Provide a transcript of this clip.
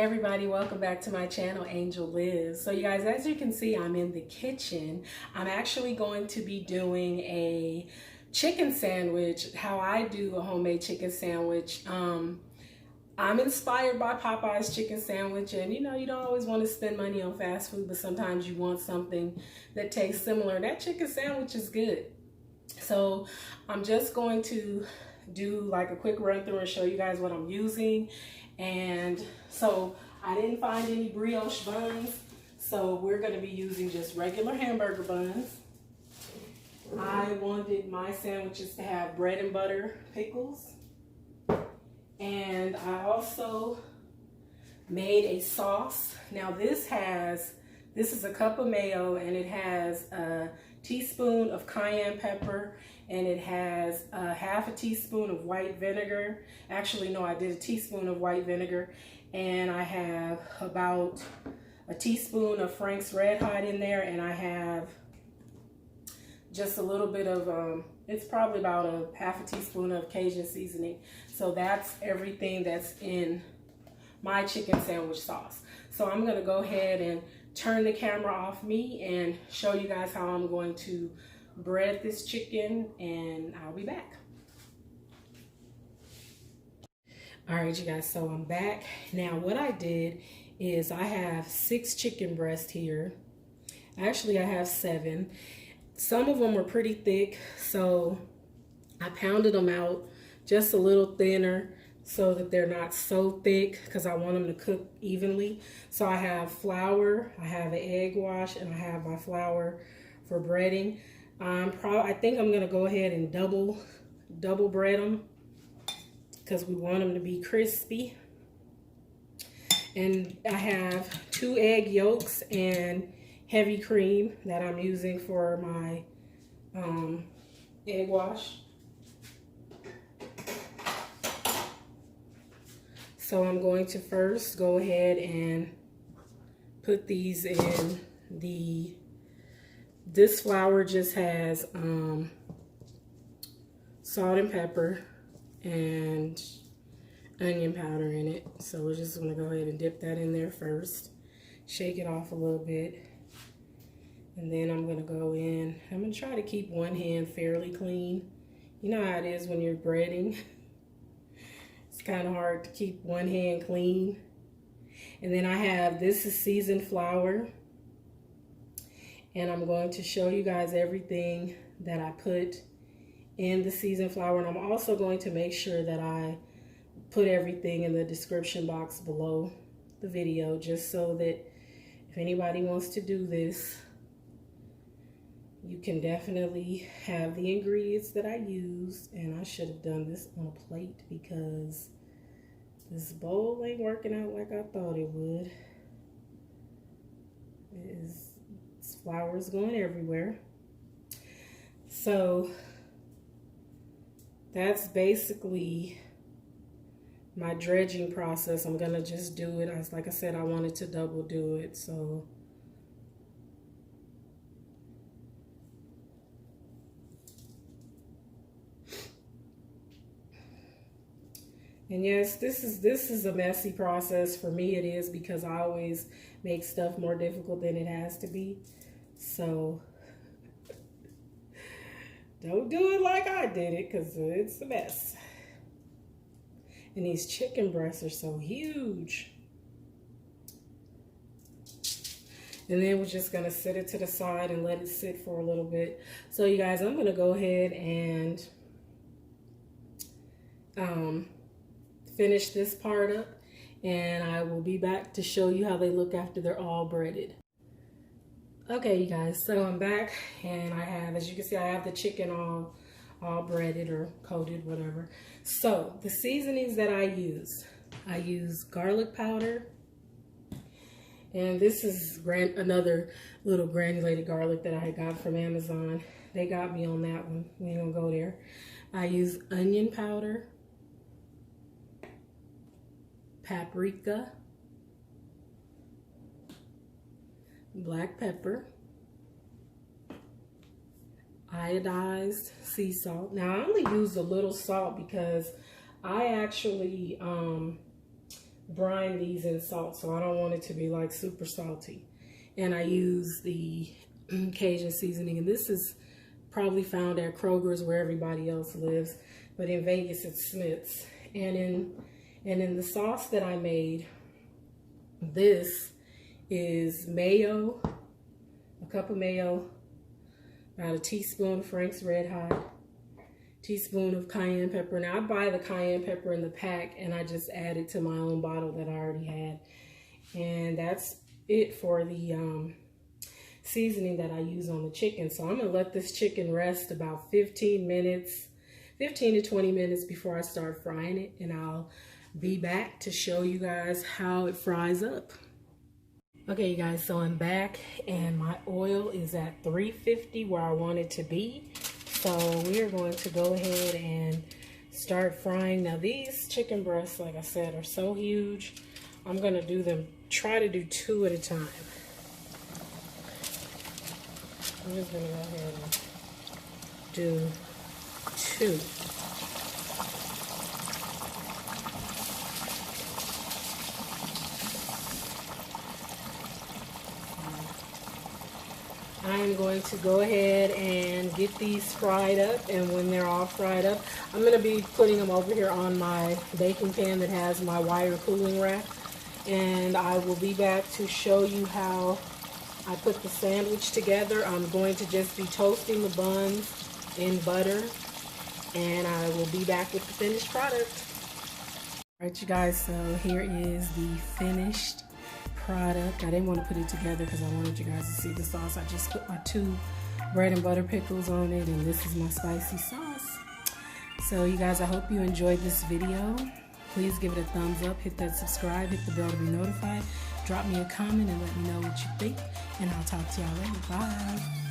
everybody, welcome back to my channel, Angel Lives. So you guys, as you can see, I'm in the kitchen. I'm actually going to be doing a chicken sandwich, how I do a homemade chicken sandwich. I'm inspired by Popeye's chicken sandwich, and you don't always want to spend money on fast food, but sometimes you want something that tastes similar. That chicken sandwich is good. So I'm just going to do like a quick run through and show you guys what I'm using. And so I didn't find any brioche buns, so we're going to be using just regular hamburger buns. I wanted my sandwiches to have bread and butter pickles. And I also made a sauce. Now this is a cup of mayo, and it has a teaspoon of cayenne pepper, and it has half a teaspoon of white vinegar. Actually, no, I did a teaspoon of white vinegar, and I have about a teaspoon of Frank's Red Hot in there, and I have just a little bit of, it's probably about a half a teaspoon of Cajun seasoning. So that's everything that's in my chicken sandwich sauce. So I'm gonna go ahead and turn the camera off me and show you guys how I'm going to bread this chicken, and I'll be back. All right, you guys, so I'm back. Now what I did is I have 6 chicken breasts here. Actually, I have 7. Some of them were pretty thick, so I pounded them out just a little thinner so that they're not so thick, because I want them to cook evenly. So I have flour, I have an egg wash, and I have my flour for breading. I think I'm gonna go ahead and double bread them, because we want them to be crispy. And I have 2 egg yolks and heavy cream that I'm using for my egg wash. So I'm going to first go ahead and put these in this flour just has salt and pepper and onion powder in it. So we're just gonna go ahead and dip that in there first. Shake it off a little bit. And then I'm gonna go in. I'm gonna try to keep one hand fairly clean. You know how it is when you're breading. It's kind of hard to keep one hand clean. And then I have, this is seasoned flour. And I'm going to show you guys everything that I put in the seasoned flour. And I'm also going to make sure that I put everything in the description box below the video, just so that if anybody wants to do this, you can definitely have the ingredients that I used. And I should have done this on a plate, because this bowl ain't working out like I thought it would. Flour is going everywhere. So that's basically my dredging process. I'm gonna just do it as, like I said, I wanted to double do it. So and yes, this is a messy process. For me it is, because I always make stuff more difficult than it has to be. So don't do it like I did it, because it's a mess. And these chicken breasts are so huge. And then we're just gonna set it to the side and let it sit for a little bit. So you guys, I'm gonna go ahead and finish this part up, and I will be back to show you how they look after they're all breaded. Okay, you guys, so I'm back, and I have, as you can see, I have the chicken all breaded or coated, whatever. So the seasonings that I use garlic powder, and this is another little granulated garlic that I got from Amazon. They got me on that one. We ain't gonna go there. I use onion powder, paprika, black pepper, iodized sea salt. Now I only use a little salt because I actually brine these in salt, so I don't want it to be like super salty. And I use the Cajun seasoning, and this is probably found at Kroger's where everybody else lives, but in Vegas it's Smith's. And in the sauce that I made, this is mayo, a cup of mayo, about a teaspoon of Frank's Red Hot, teaspoon of cayenne pepper. Now I buy the cayenne pepper in the pack and I just add it to my own bottle that I already had. And that's it for the seasoning that I use on the chicken. So I'm gonna let this chicken rest about 15 to 20 minutes before I start frying it, and I'll be back to show you guys how it fries up. Okay, you guys, so I'm back and my oil is at 350 where I want it to be. So we are going to go ahead and start frying. Now these chicken breasts, like I said, are so huge. I'm gonna try to do 2 at a time. I'm just gonna go ahead and do 2. I'm going to go ahead and get these fried up, and when they're all fried up, I'm going to be putting them over here on my baking pan that has my wire cooling rack, and I will be back to show you how I put the sandwich together. I'm going to just be toasting the buns in butter, and I will be back with the finished product. Alright, you guys, so here is the finished product. I didn't want to put it together because I wanted you guys to see the sauce. I just put my 2 bread and butter pickles on it, and this is my spicy sauce. So you guys, I hope you enjoyed this video. Please give it a thumbs up, hit that subscribe, hit the bell to be notified, drop me a comment and let me know what you think, and I'll talk to y'all later. Bye.